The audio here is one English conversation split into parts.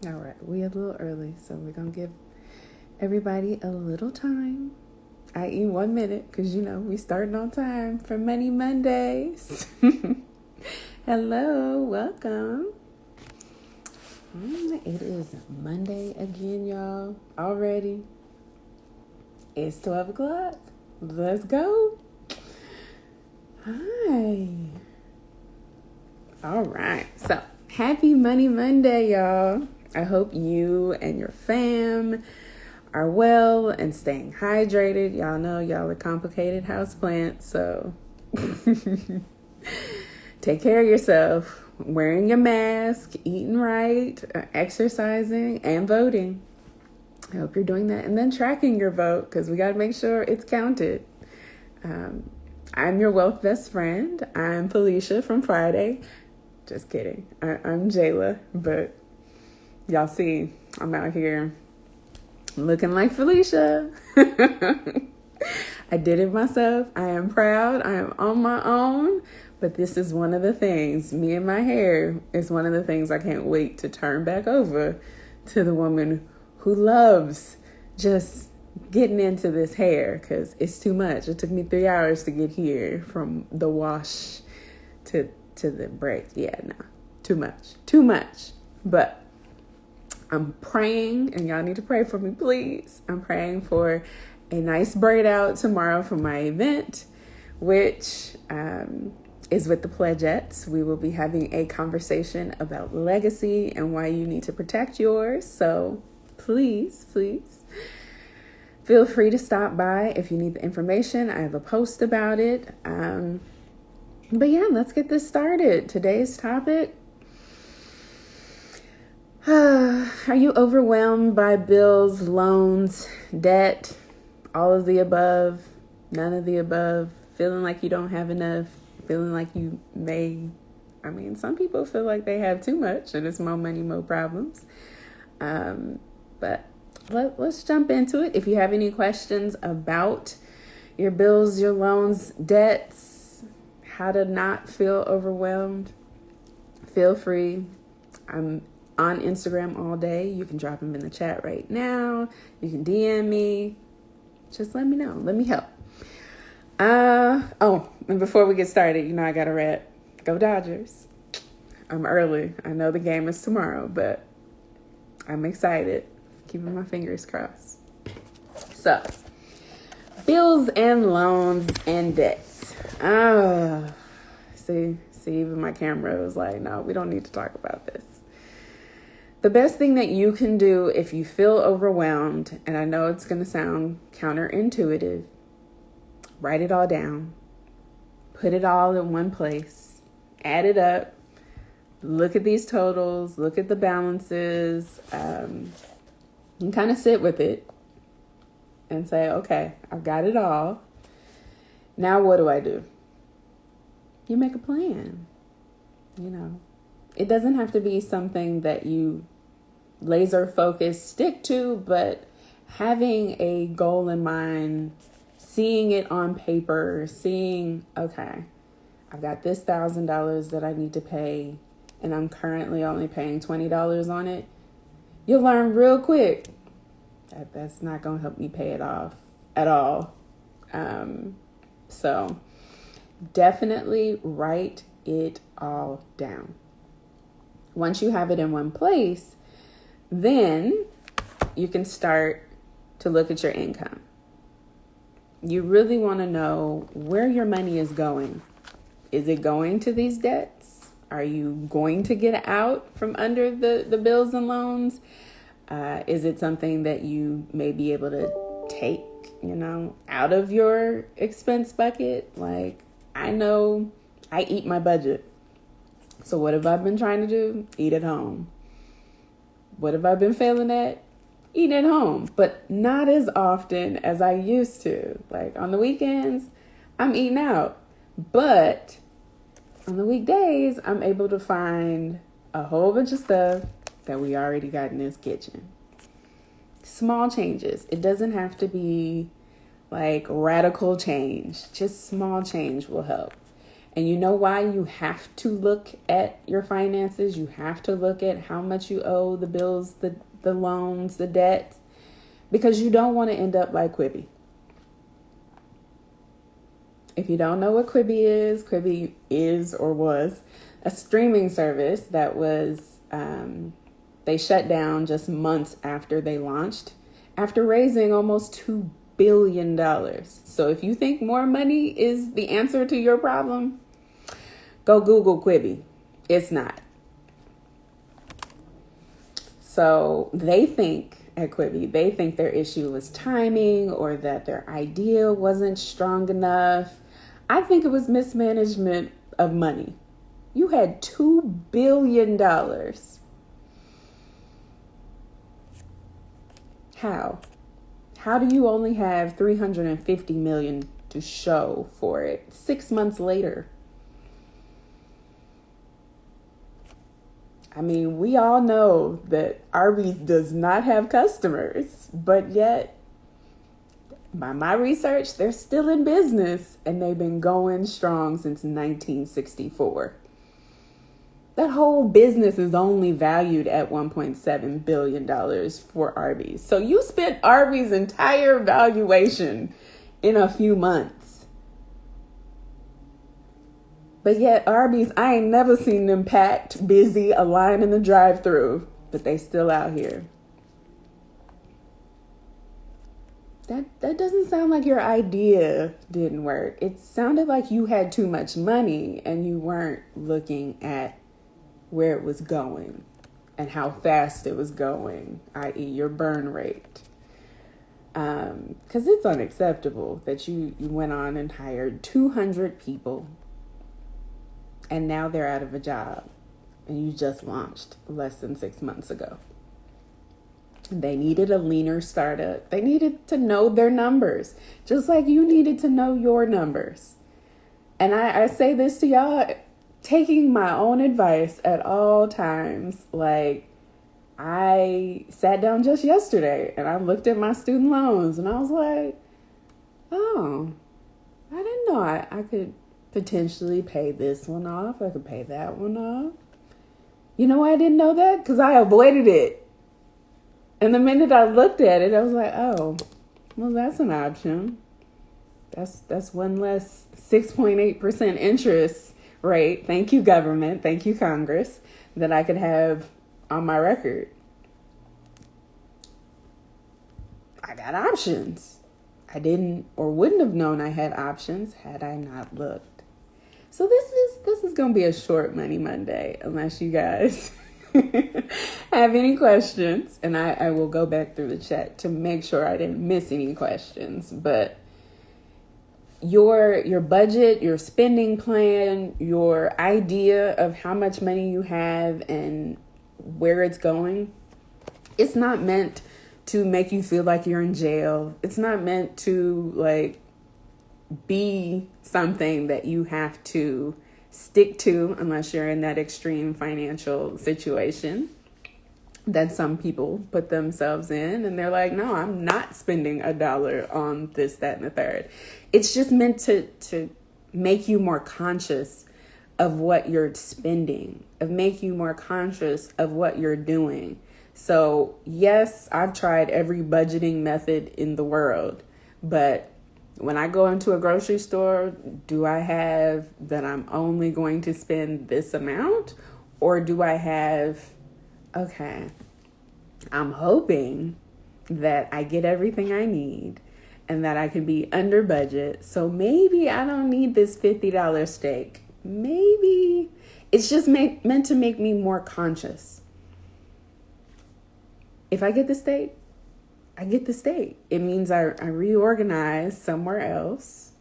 All right, we a little early, so we're going to give everybody a little time, i.e. 1 minute, because, we starting on time for Money Mondays. Hello, welcome. It is Monday again, y'all. Already. It's 12 o'clock. Let's go. Hi. All right, so happy Money Monday, y'all. I hope you and your fam are well and staying hydrated. Y'all know y'all are complicated houseplants, so take care of yourself. Wearing your mask, eating right, exercising, and voting. I hope you're doing that. And then tracking your vote, because we got to make sure it's counted. I'm your wealth best friend. I'm Felicia from Friday. Just kidding. I'm Jayla, but y'all see, I'm out here looking like Felicia. I did it myself. I am proud. I am on my own. But this is one of the things, me and my hair is one of the things I can't wait to turn back over to the woman who loves just getting into this hair, because it's too much. It took me 3 hours to get here from the wash to the braid. Yeah, no, too much. But I'm praying, and y'all need to pray for me, please. I'm praying for a nice braid out tomorrow for my event, which is with the Pledgettes. We will be having a conversation about legacy and why you need to protect yours. So please feel free to stop by if you need the information. I have a post about it. But yeah, let's get this started. Today's topic. Are you overwhelmed by bills, loans, debt, all of the above, none of the above, feeling like you don't have enough, feeling like you some people feel like they have too much and it's more money, more problems. But let's jump into it. If you have any questions about your bills, your loans, debts, how to not feel overwhelmed, feel free. I'm on Instagram all day. You can drop them in the chat right now. You can DM me. Just let me know. Let me help. And before we get started, I got to rap. Go Dodgers. I'm early. I know the game is tomorrow, but I'm excited. Keeping my fingers crossed. So, bills and loans and debts. See, even my camera was like, no, we don't need to talk about this. The best thing that you can do if you feel overwhelmed, and I know it's going to sound counterintuitive, write it all down, put it all in one place, add it up, look at these totals, look at the balances, and kind of sit with it and say, okay, I've got it all. Now what do I do? You make a plan. It doesn't have to be something that you laser focus stick to, but having a goal in mind, seeing it on paper, seeing, okay, I've got this $1,000 that I need to pay, and I'm currently only paying $20 on it. You'll learn real quick that that's not going to help me pay it off at all. So definitely write it all down. Once you have it in one place, then you can start to look at your income. You really want to know where your money is going. Is it going to these debts? Are you going to get out from under the bills and loans? Is it something that you may be able to take, out of your expense bucket? Like, I know I eat my budget. So what have I been trying to do? Eat at home. What have I been failing at? Eat at home, but not as often as I used to. Like on the weekends, I'm eating out. But on the weekdays, I'm able to find a whole bunch of stuff that we already got in this kitchen. Small changes. It doesn't have to be like radical change. Just small change will help. And you know why you have to look at your finances? You have to look at how much you owe, the bills, the loans, the debt, because you don't want to end up like Quibi. If you don't know what Quibi is or was a streaming service that was, they shut down just months after they launched, after raising almost $2 billion. So if you think more money is the answer to your problem, go Google Quibi. It's not. So they think at Quibi, they think their issue was timing or that their idea wasn't strong enough. I think it was mismanagement of money. You had $2 billion. How? How do you only have $350 million to show for it 6 months later? I mean, we all know that Arby's does not have customers, but yet, by my research, they're still in business and they've been going strong since 1964. That whole business is only valued at $1.7 billion for Arby's. So you spent Arby's entire valuation in a few months. But yet Arby's, I ain't never seen them packed, busy, a line in the drive-thru, but they still out here. That doesn't sound like your idea didn't work. It sounded like you had too much money and you weren't looking at where it was going and how fast it was going, i.e. your burn rate. Because it's unacceptable that you went on and hired 200 people and now they're out of a job and you just launched less than 6 months ago. They needed a leaner startup. They needed to know their numbers, just like you needed to know your numbers. And I say this to y'all, taking my own advice at all times. Like, I sat down just yesterday and I looked at my student loans and I was like, oh, I didn't know I could potentially pay this one off. I could pay that one off. You know why I didn't know that? Because I avoided it. And the minute I looked at it, I was like, oh, well, that's an option. That's one less 6.8% interest rate. Thank you, government. Thank you, Congress, that I could have on my record. I got options. I didn't or wouldn't have known I had options had I not looked. So this is going to be a short Money Monday, unless you guys have any questions, and I will go back through the chat to make sure I didn't miss any questions. But your budget, your spending plan, your idea of how much money you have and where it's going, it's not meant to make you feel like you're in jail. It's not meant to like be something that you have to stick to unless you're in that extreme financial situation that some people put themselves in, and they're like, no, I'm not spending $1 on this, that, and the third. It's just meant to make you more conscious of what you're spending, of make you more conscious of what you're doing. So yes, I've tried every budgeting method in the world, but when I go into a grocery store, do I have that I'm only going to spend this amount? Or do I have, okay, I'm hoping that I get everything I need and that I can be under budget. So maybe I don't need this $50 steak. Maybe it's just meant to make me more conscious. If I get the steak, I get the steak. It means I reorganize somewhere else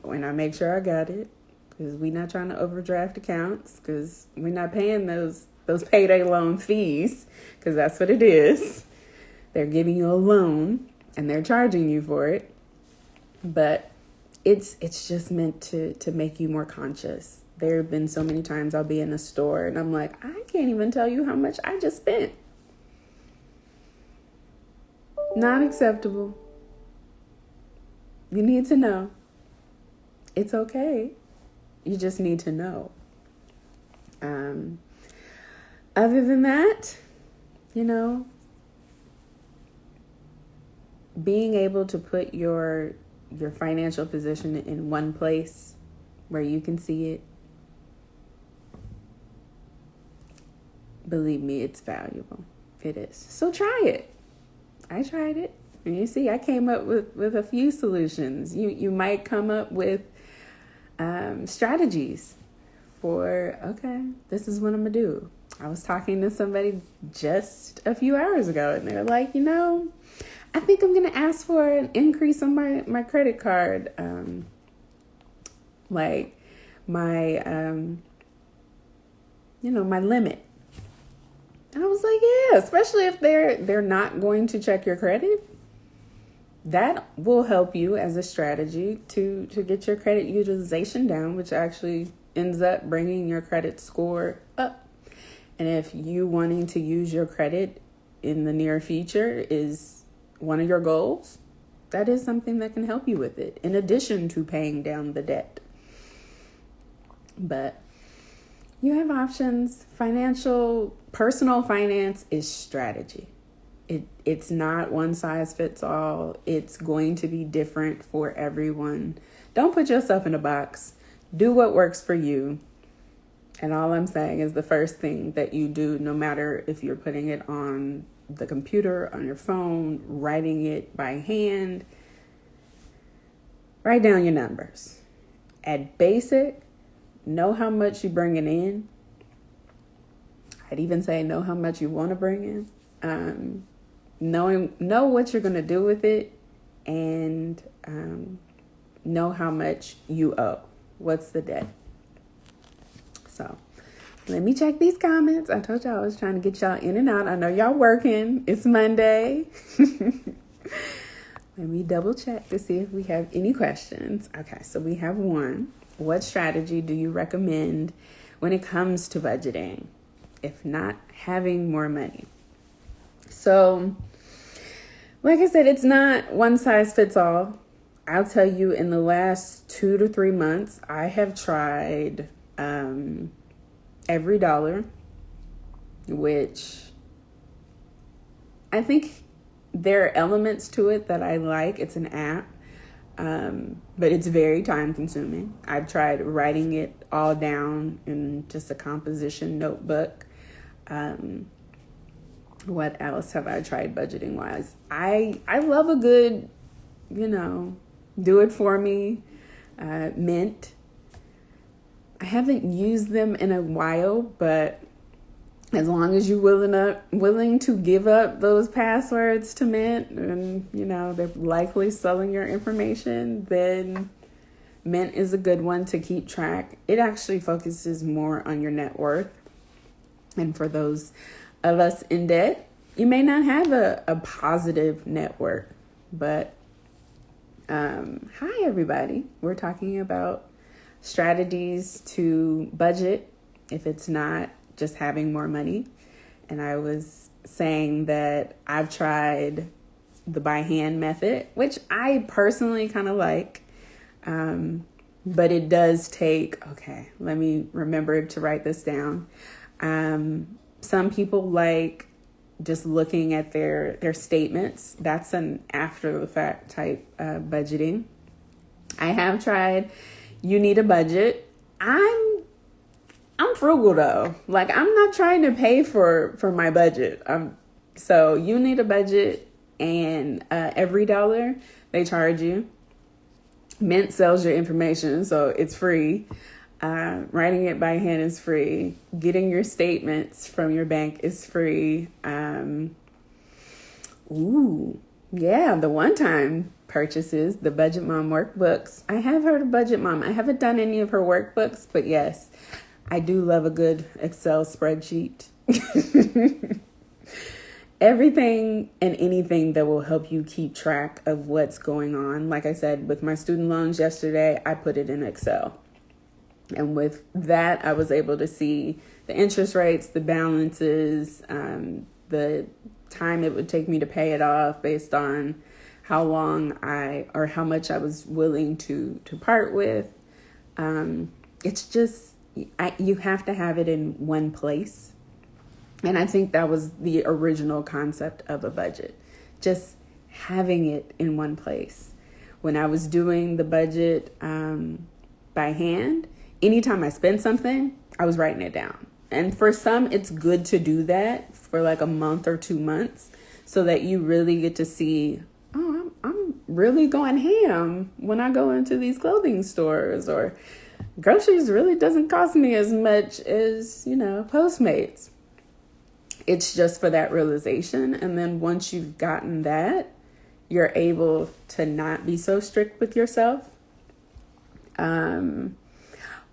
when I make sure I got it, because we're not trying to overdraft accounts, because we're not paying those payday loan fees, because that's what it is. They're giving you a loan and they're charging you for it. But it's just meant to make you more conscious. There have been so many times I'll be in a store and I'm like, I can't even tell you how much I just spent. Not acceptable. You need to know. It's okay. You just need to know. Other than that, being able to put your financial position in one place where you can see it, believe me, it's valuable. It is. So try it. I tried it. And you see, I came up with a few solutions. You might come up with strategies for, okay, this is what I'm going to do. I was talking to somebody just a few hours ago, and they're like, I think I'm going to ask for an increase on my credit card. My limit. And I was like, yeah, especially if they're not going to check your credit. That will help you as a strategy to get your credit utilization down, which actually ends up bringing your credit score up. And if you wanting to use your credit in the near future is one of your goals, that is something that can help you with it, in addition to paying down the debt. But you have options. Personal finance is strategy. It's not one size fits all. It's going to be different for everyone. Don't put yourself in a box. Do what works for you. And all I'm saying is the first thing that you do, no matter if you're putting it on the computer, on your phone, writing it by hand, write down your numbers. At basic, know how much you're bringing in. I'd even say know how much you want to bring in. Know what you're going to do with it, and know how much you owe. What's the debt? So let me check these comments. I told y'all I was trying to get y'all in and out. I know y'all working. It's Monday. Let me double check to see if we have any questions. Okay, so we have one. What strategy do you recommend when it comes to budgeting, if not having more money? So, like I said, it's not one size fits all. I'll tell you, in the last 2 to 3 months, I have tried EveryDollar, which I think there are elements to it that I like. It's an app, but it's very time consuming. I've tried writing it all down in just a composition notebook. What else have I tried budgeting wise? I love a good, do it for me, Mint. I haven't used them in a while, but as long as you're willing to give up those passwords to Mint, and they're likely selling your information, then Mint is a good one to keep track. It actually focuses more on your net worth. And for those of us in debt, you may not have a positive net worth. But hi everybody. We're talking about strategies to budget if it's not just having more money. And I was saying that I've tried the by hand method, which I personally kind of like. But it does take, okay, let me remember to write this down. Some people like just looking at their statements. That's an after the fact type budgeting. I have tried You Need a Budget. I'm frugal though. Like, I'm not trying to pay for my budget. So You Need a Budget and EveryDollar, they charge you. Mint sells your information, so it's free. Writing it by hand is free. Getting your statements from your bank is free. The one-time purchases, the Budget Mom workbooks. I have heard of Budget Mom. I haven't done any of her workbooks, but yes, I do love a good Excel spreadsheet. Everything and anything that will help you keep track of what's going on. Like I said, with my student loans yesterday, I put it in Excel. And with that, I was able to see the interest rates, the balances, the time it would take me to pay it off based on how much I was willing to part with. it's just, you have to have it in one place. And I think that was the original concept of a budget, just having it in one place. When I was doing the budget by hand, anytime I spent something, I was writing it down. And for some, it's good to do that for like a month or 2 months so that you really get to see, oh, I'm really going ham when I go into these clothing stores, or groceries really doesn't cost me as much as, Postmates. It's just for that realization. And then once you've gotten that, you're able to not be so strict with yourself.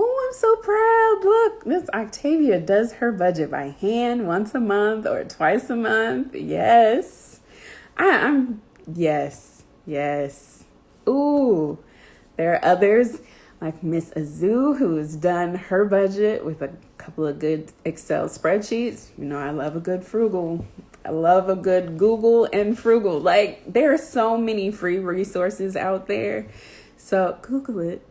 Oh, I'm so proud. Look, Miss Octavia does her budget by hand once a month or twice a month. Yes. Yes. Ooh, there are others like Miss Azu, who has done her budget with a couple of good Excel spreadsheets. I love a good frugal. I love a good Google and frugal. Like, there are so many free resources out there. So Google it.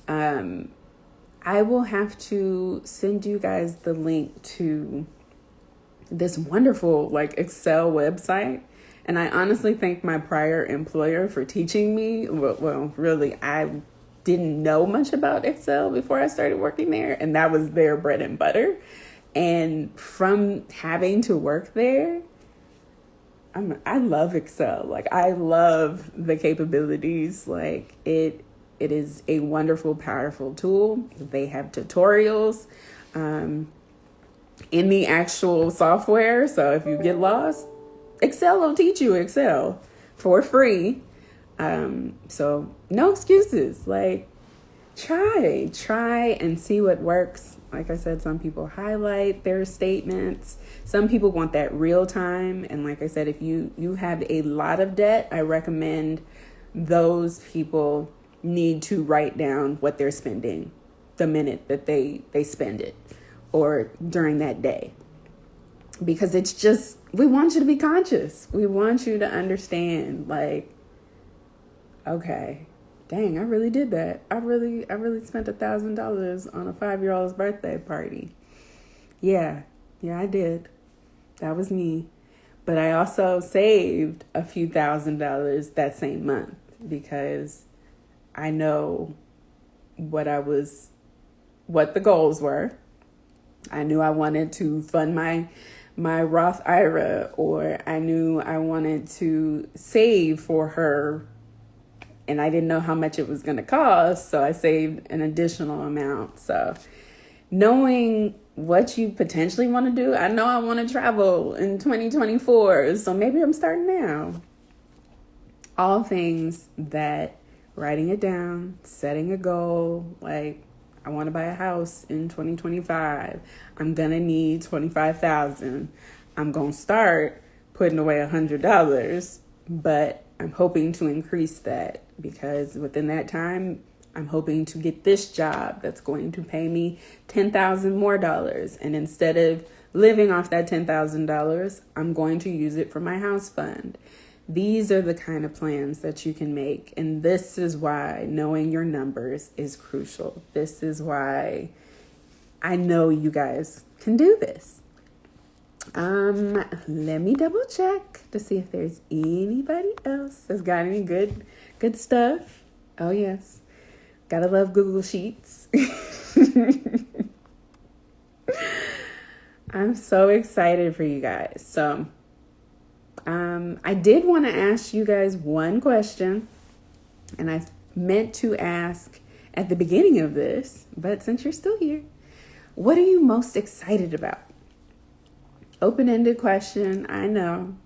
I will have to send you guys the link to this wonderful Excel website. And I honestly thank my prior employer for teaching me. Well, really, I didn't know much about Excel before I started working there. And that was their bread and butter. And from having to work there, I love Excel. I love the capabilities. It is a wonderful, powerful tool. They have tutorials in the actual software. So if you get lost, Excel will teach you Excel for free. So no excuses. Try and see what works. Like I said, some people highlight their statements. Some people want that real time. And like I said, if you have a lot of debt, I recommend those people need to write down what they're spending the minute that they spend it or during that day. Because it's just, we want you to be conscious. We want you to understand, okay, dang, I really did that. I really spent $1,000 on a 5-year-old's birthday party. Yeah, I did. That was me. But I also saved a few $1,000s that same month because I know what the goals were. I knew I wanted to fund my Roth IRA, or I knew I wanted to save for her, and I didn't know how much it was going to cost, so I saved an additional amount. So knowing what you potentially want to do, I know I want to travel in 2024, so maybe I'm starting now. All things that writing it down, setting a goal, I want to buy a house in 2025. I'm going to need $25,000. I'm going to start putting away $100, but I'm hoping to increase that because within that time, I'm hoping to get this job that's going to pay me $10,000 more. And instead of living off that $10,000, I'm going to use it for my house fund. These are the kind of plans that you can make. And this is why knowing your numbers is crucial. This is why I know you guys can do this. Let me double check to see if there's anybody else that's got any good stuff. Oh, yes. Gotta love Google Sheets. I'm so excited for you guys. So, I did want to ask you guys one question, and I meant to ask at the beginning of this, but since you're still here, what are you most excited about? Open-ended question, I know,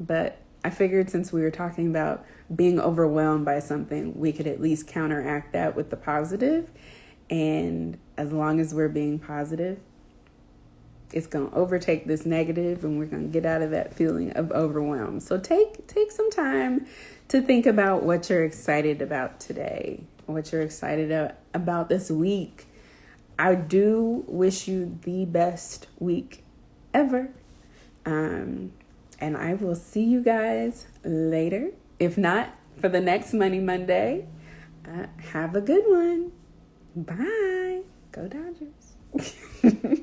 but I figured since we were talking about being overwhelmed by something, we could at least counteract that with the positive, and as long as we're being positive, it's going to overtake this negative, and we're going to get out of that feeling of overwhelm. So take some time to think about what you're excited about today, what you're excited about this week. I do wish you the best week ever. And I will see you guys later. If not, for the next Money Monday. Have a good one. Bye. Go Dodgers.